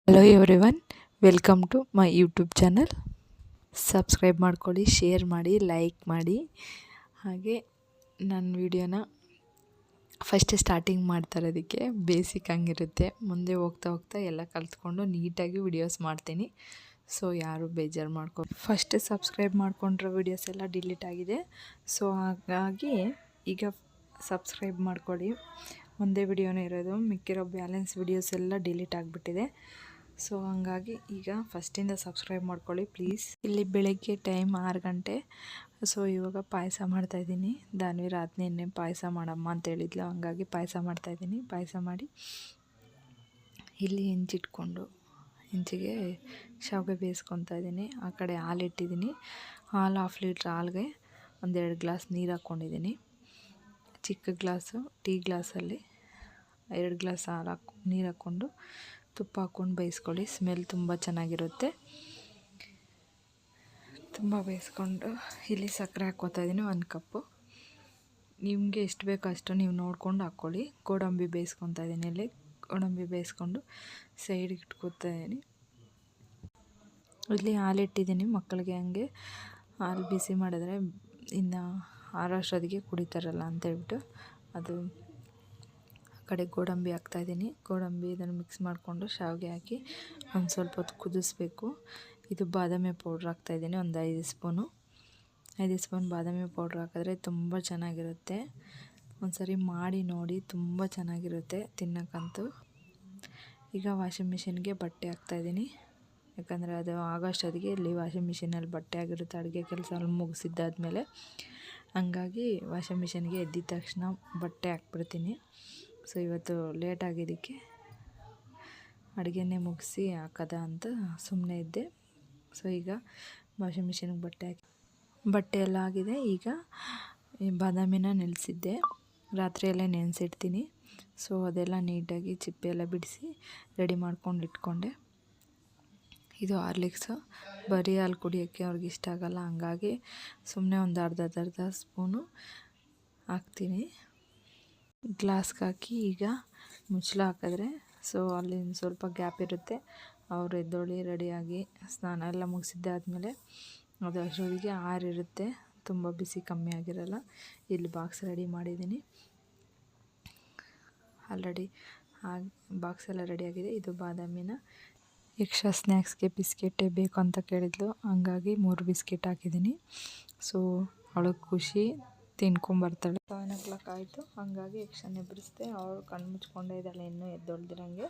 Hello everyone, welcome to my YouTube channel. Subscribe ಮಾಡ್ಕೊಳ್ಳಿ, share ಮಾಡಿ, like ಮಾಡಿ. ಹಾಗೆ ನನ್ನ ವಿಡಿಯೋನ ಫಸ್ಟ್ ಸ್ಟಾರ್ಟಿಂಗ್ ಮಾಡ್ತಾ ಇರೋದಕ್ಕೆ ಬೇಸಿಕ್ ಹಂಗಿರುತ್ತೆ. ಮುಂದೆ ಹೋಗ್ತಾ ಹೋಗ್ತಾ ಎಲ್ಲ ಕಲ್ತ್ಕೊಂಡು ನೀಟಾಗಿ ವಿಡಿಯೋಸ್ ಮಾಡ್ತೀನಿ. ಸೊ ಯಾರು ಬೇಜಾರು ಫಸ್ಟ್ ಸಬ್ಸ್ಕ್ರೈಬ್ ಮಾಡ್ಕೊಂಡ್ರೆ ವಿಡಿಯೋಸ್ ಎಲ್ಲ ಡಿಲೀಟ್ ಆಗಿದೆ. ಸೊ ಹಾಗಾಗಿ ಈಗ ಸಬ್ಸ್ಕ್ರೈಬ್ ಮಾಡ್ಕೊಳ್ಳಿ. ಒಂದೇ ವಿಡಿಯೋನೇ ಇರೋದು, ಮಿಕ್ಕಿರೋ ಬ್ಯಾಲೆನ್ಸ್ ವಿಡಿಯೋಸ್ ಎಲ್ಲ ಡಿಲೀಟ್ ಆಗಿಬಿಟ್ಟಿದೆ. ಸೊ ಹಂಗಾಗಿ ಈಗ ಫಸ್ಟಿಂದ ಸಬ್ಸ್ಕ್ರೈಬ್ ಮಾಡ್ಕೊಳ್ಳಿ ಪ್ಲೀಸ್. ಇಲ್ಲಿ ಬೆಳಗ್ಗೆ ಟೈಮ್ 6 ಗಂಟೆ. ಸೊ ಇವಾಗ ಪಾಯಸ ಮಾಡ್ತಾಯಿದ್ದೀನಿ. ದಾನ್ವಿ ರಾತ್ರಿ ನಿನ್ನೆ ಪಾಯಸ ಮಾಡಮ್ಮ ಅಂತ ಹೇಳಿದ್ಲು, ಹಂಗಾಗಿ ಪಾಯಸ ಮಾಡ್ತಾಯಿದ್ದೀನಿ. ಪಾಯಸ ಮಾಡಿ ಇಲ್ಲಿ ಹೆಂಚಿಗೆ ಶಾವಿಗೆ ಬೇಯಿಸ್ಕೊತಾ ಇದ್ದೀನಿ. ಆ ಕಡೆ ಹಾಲು ಇಟ್ಟಿದ್ದೀನಿ. ಹಾಲು 1/2 ಲೀಟ್ರ್ ಹಾಲಿಗೆ 1-2 ಗ್ಲಾಸ್ ನೀರು ಹಾಕ್ಕೊಂಡಿದ್ದೀನಿ. ಚಿಕ್ಕ ಗ್ಲಾಸು ಟೀ ಗ್ಲಾಸಲ್ಲಿ 2 ಗ್ಲಾಸ್ ನೀರು ಹಾಕ್ಕೊಂಡು ತುಪ್ಪ ಹಾಕ್ಕೊಂಡು ಬೇಯಿಸ್ಕೊಳ್ಳಿ. ಸ್ಮೆಲ್ ತುಂಬ ಚೆನ್ನಾಗಿರುತ್ತೆ. ತುಂಬ ಬೇಯಿಸ್ಕೊಂಡು ಇಲ್ಲಿ ಸಕ್ಕರೆ ಹಾಕ್ಕೋತಾ ಇದ್ದೀನಿ 1 ಕಪ್ಪು. ನಿಮಗೆ ಎಷ್ಟು ಬೇಕೋ ಅಷ್ಟು ನೀವು ನೋಡ್ಕೊಂಡು ಹಾಕ್ಕೊಳ್ಳಿ. ಗೋಡಂಬಿ ಬೇಯಿಸ್ಕೊತಾ ಇದ್ದೀನಿ. ಇಲ್ಲಿ ಗೋಡಂಬಿ ಬೇಯಿಸ್ಕೊಂಡು ಸೈಡಿಗೆ ಇಟ್ಕೋತಾ ಇದ್ದೀನಿ. ಇಲ್ಲಿ ಹಾಲಿಟ್ಟಿದ್ದೀನಿ ಮಕ್ಕಳಿಗೆ. ಹಂಗೆ ಹಾಲು ಬಿಸಿ ಮಾಡಿದ್ರೆ ಇನ್ನು ಆರೋಷ್ಟೊತ್ತಿಗೆ ಕುಡಿತಾರಲ್ಲ ಅಂತೇಳ್ಬಿಟ್ಟು ಅದು ಕಡೆ ಗೋಡಂಬಿ ಹಾಕ್ತಾಯಿದ್ದೀನಿ. ಗೋಡಂಬಿ ಇದನ್ನು ಮಿಕ್ಸ್ ಮಾಡಿಕೊಂಡು ಶಾವಿಗೆ ಹಾಕಿ ಒಂದು ಸ್ವಲ್ಪ ಹೊತ್ತು ಕುದಿಸ್ಬೇಕು. ಇದು ಬಾದಾಮಿ ಪೌಡ್ರ್ ಹಾಕ್ತಾಯಿದ್ದೀನಿ, ಒಂದು 5 ಸ್ಪೂನ್ ಬಾದಾಮಿ ಪೌಡ್ರ್ ಹಾಕಿದ್ರೆ ತುಂಬ ಚೆನ್ನಾಗಿರುತ್ತೆ. ಒಂದು ಸರಿ ಮಾಡಿ ನೋಡಿ, ತುಂಬ ಚೆನ್ನಾಗಿರುತ್ತೆ ತಿನ್ನೋಕ್ಕಂತೂ. ಈಗ ವಾಷಿಂಗ್ ಮಿಷಿನ್ಗೆ ಬಟ್ಟೆ ಹಾಕ್ತಾಯಿದ್ದೀನಿ. ಯಾಕಂದರೆ ಅದು ಆಗೋಷ್ಟೊತ್ತಿಗೆ ಇಲ್ಲಿ ವಾಷಿಂಗ್ ಮಿಷಿನಲ್ಲಿ ಬಟ್ಟೆ ಆಗಿರುತ್ತೆ. ಅಡುಗೆ ಕೆಲಸ ಮುಗಿಸಿದ್ದಾದ್ಮೇಲೆ ಹಂಗಾಗಿ ವಾಷಿಂಗ್ ಮಿಷಿನ್ಗೆ ಎದ್ದಿದ ತಕ್ಷಣ ಬಟ್ಟೆ ಹಾಕ್ಬಿಡ್ತೀನಿ. ಸೊ ಇವತ್ತು ಲೇಟ್ ಆಗಿದ್ದಕ್ಕೆ ಅಡುಗೆನೇ ಮುಗಿಸಿ ಹಾಕೋದ ಅಂತ ಸುಮ್ಮನೆ ಇದ್ದೆ. ಸೊ ಈಗ ವಾಷಿಂಗ್ ಮಿಷಿನ್ಗೆ ಬಟ್ಟೆ ಎಲ್ಲ ಆಗಿದೆ. ಈಗ ಈ ಬಾದಾಮಿನ ನೆನೆಸಿದ್ದೆ, ರಾತ್ರಿಯಲ್ಲೇ ನೆನೆಸಿಡ್ತೀನಿ. ಸೊ ಅದೆಲ್ಲ ನೀಟಾಗಿ ಚಿಪ್ಪೆ ಎಲ್ಲ ಬಿಡಿಸಿ ರೆಡಿ ಮಾಡ್ಕೊಂಡು ಇಟ್ಕೊಂಡೆ. ಇದು ಹಾರ್ಲಿಕ್ಸು. ಬರೀ ಹಾಲು ಕುಡಿಯೋಕ್ಕೆ ಅವ್ರಿಗೆ ಇಷ್ಟ ಆಗೋಲ್ಲ, ಹಂಗಾಗಿ ಸುಮ್ಮನೆ ಒಂದು ಅರ್ಧ ಸ್ಪೂನು ಹಾಕ್ತೀನಿ. ಗ್ಲಾಸ್ಗೆ ಹಾಕಿ ಈಗ ಮುಚ್ಚಳ ಹಾಕಿದ್ರೆ ಸೊ ಅಲ್ಲಿ ಸ್ವಲ್ಪ ಗ್ಯಾಪ್ ಇರುತ್ತೆ. ಅವರು ಎದ್ದೊಳಿ ರೆಡಿಯಾಗಿ ಸ್ನಾನ ಎಲ್ಲ ಮುಗಿಸಿದ್ದಾದ್ಮೇಲೆ ಅದು ಅಷ್ಟೊತ್ತಿಗೆ ಆರಿರುತ್ತೆ, ತುಂಬ ಬಿಸಿ ಕಮ್ಮಿ ಆಗಿರಲ್ಲ. ಇಲ್ಲಿ ಬಾಕ್ಸ್ ರೆಡಿ ಮಾಡಿದ್ದೀನಿ ಆಲ್ರೆಡಿ. ಬಾಕ್ಸ್ ಎಲ್ಲ ರೆಡಿಯಾಗಿದೆ. ಇದು ಬಾದಾಮಿನ ಎಕ್ಸ್ಟ್ರಾ ಸ್ನ್ಯಾಕ್ಸ್ಗೆ ಬಿಸ್ಕೆಟೇ ಬೇಕು ಅಂತ ಕೇಳಿದ್ಲು, ಹಂಗಾಗಿ 3 ಬಿಸ್ಕೆಟ್ ಹಾಕಿದ್ದೀನಿ. ಸೊ ಅವಳಿಗೆ ಖುಷಿ, ತಿನ್ಕೊಂಬರ್ತಾಳೆ. 7 o'clock ಆಯಿತು, ಹಂಗಾಗಿ ಎಕ್ಸ್ಟ್ರಾ ಎಬ್ಬರಿಸ್ದೆ. ಅವಳು ಕಣ್ಣು ಮುಚ್ಕೊಂಡೇ ಇದ್ದಾಳೆ ಇನ್ನೂ ಎದ್ದೊಳ್ದಿರಂಗೆ.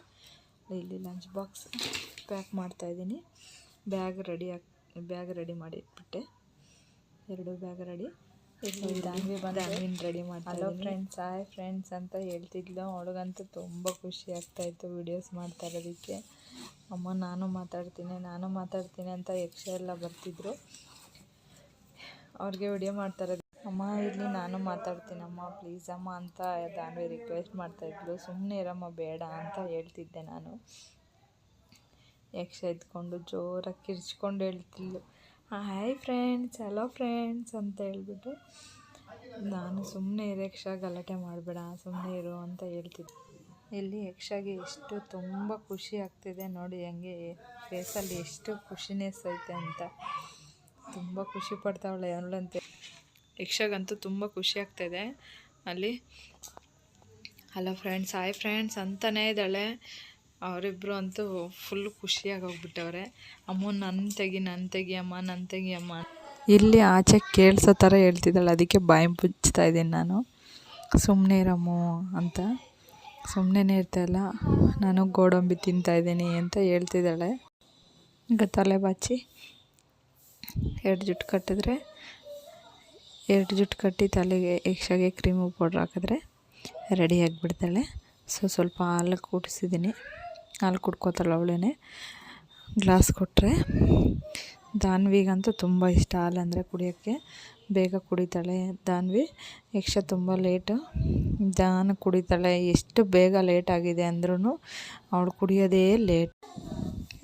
ಇಲ್ಲಿ ಲಂಚ್ ಬಾಕ್ಸ್ ಪ್ಯಾಕ್ ಮಾಡ್ತಾಯಿದ್ದೀನಿ. ಬ್ಯಾಗ್ ರೆಡಿ ಮಾಡಿ ಇಟ್ಬಿಟ್ಟೆ. 2 ಬ್ಯಾಗ್ ರೆಡಿ. ಇಲ್ಲಿ ದಾನ್ವಿನ ರೆಡಿ ಮಾಡ್ತಾ ಹಲೋ ಫ್ರೆಂಡ್ಸ್, ಹಾಯ್ ಫ್ರೆಂಡ್ಸ್ ಅಂತ ಹೇಳ್ತಿದ್ಲು. ಅವಳಿಗಂತೂ ತುಂಬ ಖುಷಿ ಆಗ್ತಾಯಿತ್ತು ವೀಡಿಯೋಸ್ ಮಾಡ್ತಾ ಇರೋದಕ್ಕೆ. ಅಮ್ಮ ನಾನು ಮಾತಾಡ್ತೀನಿ ಅಂತ ಎಲ್ಲ ಬರ್ತಿದ್ರು. ಅವ್ರಿಗೆ ವಿಡಿಯೋ ಮಾಡ್ತಾ ಇರೋದು, ಅಮ್ಮ ಇಲ್ಲಿ ನಾನು ಮಾತಾಡ್ತೀನಮ್ಮ ಪ್ಲೀಸ್ ಅಮ್ಮ ಅಂತ ದಾನ್ವಿ ರಿಕ್ವೆಸ್ಟ್ ಮಾಡ್ತಾಯಿದ್ಲು. ಸುಮ್ಮನೆ ಇರಮ್ಮ ಬೇಡ ಅಂತ ಹೇಳ್ತಿದ್ದೆ ನಾನು. ಎದ್ಕೊಂಡು ಜೋರಾಗಿ ಕಿರ್ಚ್ಕೊಂಡು ಹೇಳ್ತಿದ್ಲು, ಹಾಯ್ ಫ್ರೆಂಡ್ಸ್, ಹಲೋ ಫ್ರೆಂಡ್ಸ್ ಅಂತ ಹೇಳ್ಬಿಟ್ಟು. ನಾನು ಸುಮ್ಮನೆ ಗಲಾಟೆ ಮಾಡಬೇಡ, ಸುಮ್ಮನೆ ಇರು ಅಂತ ಹೇಳ್ತಿದ್ದೆ. ಇಲ್ಲಿ ಯಕ್ಷಾಗೆ ಎಷ್ಟು ತುಂಬ ಖುಷಿ ಆಗ್ತಿದೆ ನೋಡಿ, ಹಂಗೆ ಫೇಸಲ್ಲಿ ಎಷ್ಟು ಖುಷಿನೆಸ್ ಐತೆ ಅಂತ. ತುಂಬ ಖುಷಿ ಪಡ್ತಾವಳೆ ಅವಳಂತೆ. ಯಕ್ಷಾಗಂತೂ ತುಂಬ ಖುಷಿ ಆಗ್ತಾಯಿದೆ. ಅಲ್ಲಿ ಹಲೋ ಫ್ರೆಂಡ್ಸ್, ಹಾಯ್ ಫ್ರೆಂಡ್ಸ್ ಅಂತಲೇ ಇದ್ದಾಳೆ. ಅವರಿಬ್ಬರು ಅಂತೂ ಫುಲ್ ಖುಷಿಯಾಗಿ ಹೋಗ್ಬಿಟ್ಟವ್ರೆ. ಅಮ್ಮ ನನ್ನ ತೆಗಿ ಅಮ್ಮ. ಇಲ್ಲಿ ಆಚೆ ಕೇಳಿಸೋ ಥರ ಹೇಳ್ತಿದ್ದಾಳೆ, ಅದಕ್ಕೆ ಬಾಯಿ ಮುಚ್ತಾ ಇದ್ದೀನಿ ನಾನು. ಸುಮ್ಮನೆ ಇರಮ್ಮು ಅಂತ. ಸುಮ್ಮನೆ ಇರ್ತಾಯಿಲ್ಲ, ನಾನು ಗೋಡಂಬಿ ತಿಂತಾಯಿದ್ದೀನಿ ಅಂತ ಹೇಳ್ತಿದ್ದಾಳೆ. ಈಗ ತಲೆ ಬಾಚಿ 2 ಜುಟ್ಟು ಕಟ್ಟಿದ್ರೆ, 2 ಜುಟ್ಟು ಕಟ್ಟಿ ತಲೆಗೆ ಯಕ್ಷಾಗೆ ಕ್ರೀಮು ಪೌಡ್ರ್ ಹಾಕಿದ್ರೆ ರೆಡಿಯಾಗಿಬಿಡ್ತಾಳೆ. ಸೊ ಸ್ವಲ್ಪ ಹಾಲು ಕುಡಿಸಿದ್ದೀನಿ. ಹಾಲು ಕುಡ್ಕೋತಾಳೆ ಅವಳೇ. ಗ್ಲಾಸ್ ಕೊಟ್ಟರೆ ದಾನ್ವಿಗಂತೂ ತುಂಬ ಇಷ್ಟ ಹಾಲಂದರೆ ಕುಡಿಯೋಕ್ಕೆ. ಬೇಗ ಕುಡಿತಾಳೆ ದಾನ್ವಿ. ಯಕ್ಷ ತುಂಬ ಲೇಟು, ನಿಧಾನ ಕುಡಿತಾಳೆ. ಎಷ್ಟು ಬೇಗ ಲೇಟ್ ಆಗಿದೆ ಅಂದ್ರೂ ಅವಳು ಕುಡಿಯೋದೇ ಲೇಟ್.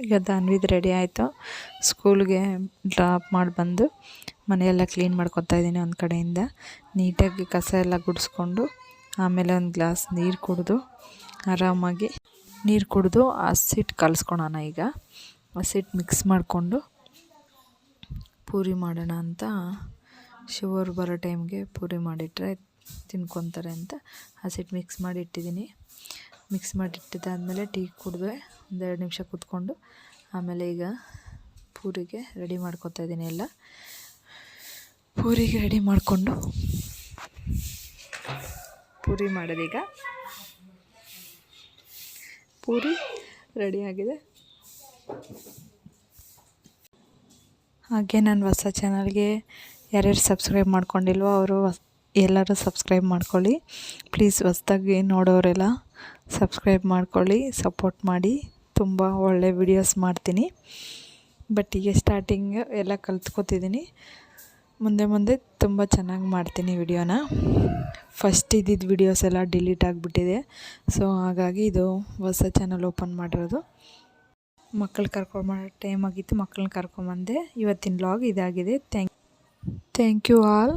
ಈಗ ದಾನ್ವಿದು ರೆಡಿ ಆಯಿತು. ಸ್ಕೂಲ್ಗೆ ಡ್ರಾಪ್ ಮಾಡಿ ಬಂದು ಮನೆಯೆಲ್ಲ ಕ್ಲೀನ್ ಮಾಡ್ಕೊತಾ ಇದ್ದೀನಿ. ಒಂದು ಕಡೆಯಿಂದ ನೀಟಾಗಿ ಕಸ ಎಲ್ಲ ಗುಡಿಸ್ಕೊಂಡು ಆಮೇಲೆ ಒಂದು ಗ್ಲಾಸ್ ನೀರು ಕುಡಿದು ಆರಾಮಾಗಿ ನೀರು ಕುಡಿದು ಹಸಿಟ್ಟು ಕಲಿಸ್ಕೊಳೋಣ. ಈಗ ಹಸಿಟ್ಟು ಮಿಕ್ಸ್ ಮಾಡಿಕೊಂಡು ಪೂರಿ ಮಾಡೋಣ ಅಂತ, ಶಿವರು ಬರೋ ಟೈಮ್ಗೆ ಪೂರಿ ಮಾಡಿಟ್ರೆ ತಿನ್ಕೊತಾರೆ ಅಂತ ಹಸಿಟ್ಟು ಮಿಕ್ಸ್ ಮಾಡಿ ಇಟ್ಟಿದ್ದೀನಿ. ಮಿಕ್ಸ್ ಮಾಡಿ ಇಟ್ಟಿದ್ದಾದಮೇಲೆ ಟೀ ಕುಡಿದೆ, 1-2 ನಿಮಿಷ ಕೂತ್ಕೊಂಡು ಆಮೇಲೆ ಈಗ ಪೂರಿಗೆ ರೆಡಿ ಮಾಡ್ಕೊತಾ ಇದ್ದೀನಿ. ಎಲ್ಲ ಪೂರಿಗೆ ರೆಡಿ ಮಾಡಿಕೊಂಡು ಪೂರಿ ಮಾಡೋದೀಗ. ಪೂರಿ ರೆಡಿಯಾಗಿದೆ. ಹಾಗೆ ನನ್ನ ಹೊಸ ಚಾನಲ್ಗೆ ಯಾರ್ಯಾರು ಸಬ್ಸ್ಕ್ರೈಬ್ ಮಾಡ್ಕೊಂಡಿಲ್ವೋ ಅವರು ಎಲ್ಲರೂ ಸಬ್ಸ್ಕ್ರೈಬ್ ಮಾಡ್ಕೊಳ್ಳಿ ಪ್ಲೀಸ್. ಹೊಸ್ದಾಗಿ ನೋಡೋರೆಲ್ಲ ಸಬ್ಸ್ಕ್ರೈಬ್ ಮಾಡ್ಕೊಳ್ಳಿ, ಸಪೋರ್ಟ್ ಮಾಡಿ. ತುಂಬ ಒಳ್ಳೆ ವಿಡಿಯೋಸ್ ಮಾಡ್ತೀನಿ. ಬಟ್ ಈಗ ಸ್ಟಾರ್ಟಿಂಗ್ ಎಲ್ಲ ಕಲ್ತ್ಕೊತಿದ್ದೀನಿ. ಮುಂದೆ ತುಂಬ ಚೆನ್ನಾಗಿ ಮಾಡ್ತೀನಿ ವಿಡಿಯೋನ. ಫಸ್ಟ್ ಇದ್ದಿದ್ದು ವಿಡಿಯೋಸ್ ಎಲ್ಲ ಡಿಲೀಟ್ ಆಗಿಬಿಟ್ಟಿದೆ. ಸೊ ಹಾಗಾಗಿ ಇದು ಹೊಸ ಚಾನಲ್ ಓಪನ್ ಮಾಡಿರೋದು. ಮಕ್ಕಳು ಕರ್ಕೊಂಬರೋ ಟೈಮ್ ಆಗಿತ್ತು, ಮಕ್ಕಳನ್ನ ಕರ್ಕೊಂಬಂದೆ. ಇವತ್ತಿನ ವ್ಲಾಗ್ ಇದಾಗಿದೆ. Thank you all.